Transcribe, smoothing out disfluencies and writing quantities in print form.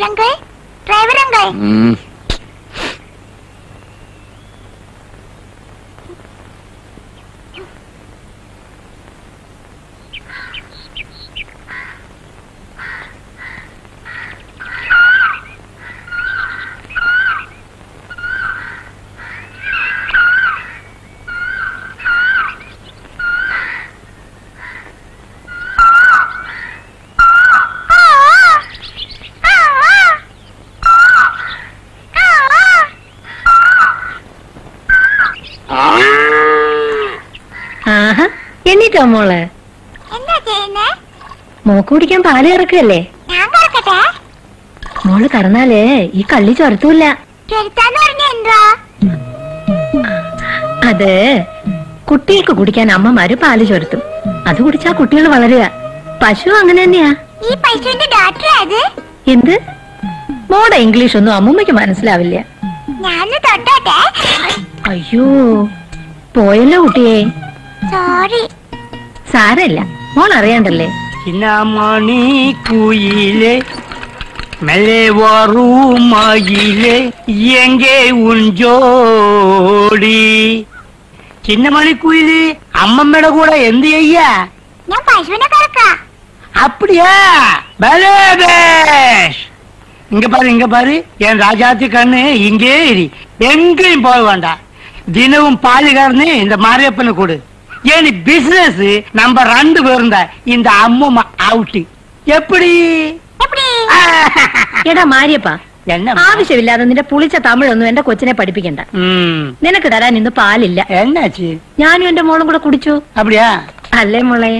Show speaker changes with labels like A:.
A: Driver uncle, driver uncle.
B: എണ്ണീറ്റോ മോള്?
A: എന്താ ചെയ്യുന്നേ?
B: മോക്ക് കുടിക്കാൻ പാല് കറക്കല്ലേ?
A: ഞാൻ കറക്കട്ടെ?
B: മോള് കറന്നാലേ ഈ കള്ളി ചൊരത്തൂല്ല.
A: ചൊരുത്താന്ന് പറഞ്ഞ എന്താ?
B: അത് കുട്ടികൾക്ക് കുടിക്കാൻ അമ്മമാര് പാല് ചൊരുത്തും. അത് കുടിച്ചാ കുട്ടികൾ വളരുക. പശു അങ്ങനെ തന്നെയാ.
A: ഈ പശുവിന്റെ ഡോക്ടർ അത്?
B: എന്ത്? മോടെ ഇംഗ്ലീഷ് ഒന്നും അമ്മൂമ്മയ്ക്ക് മനസ്സിലാവില്ല.
A: ഞാന് തൊട്ടോട്ടെ.
B: അയ്യോ, പോയല്ലോ കുട്ടിയെ.
A: സോറി.
B: സാരല്ല, മോൾ അറിയാണ്ടല്ലേ.
C: ചിന്നമണി കുയിലേ മെല്ലെ വറുമയിലേ എങ്കേ ഉഞ്ചോടി. ചിന്നമണി കുയില് അമ്മമ്മയുടെ കൂടെ എന്ത് ചെയ്യാ?
A: ഞാൻ പശുവിനെ കറക്കാം.
C: அப்படியா? பலேபேஷ். இங்க பாரு என் ராஜாத்தி கண்ணு இங்கே இரு, எங்கேயும் போக வேண்டாம். தினமும் பாலு கறந்து இந்த மாரியப்பனை கொடு. ஏன் பிசினஸ் நம்ம 2 பேரும் தான். இந்த அம்மா அவுட். எப்படி?
B: എടാ മാരിയപ്പാ, ആവശ്യമില്ലാതെ നിന്റെ പുളിച്ച തമിഴൊന്നും എന്റെ കൊച്ചിനെ പഠിപ്പിക്കണ്ട. നിനക്ക് തരാൻ ഇന്ന് പാലില്ല.
C: എന്നാച്ച്?
B: ഞാനും എന്റെ മോളും കൂടെ കുടിച്ചു.
C: அப்படியா?
B: അല്ലേ മോളെ?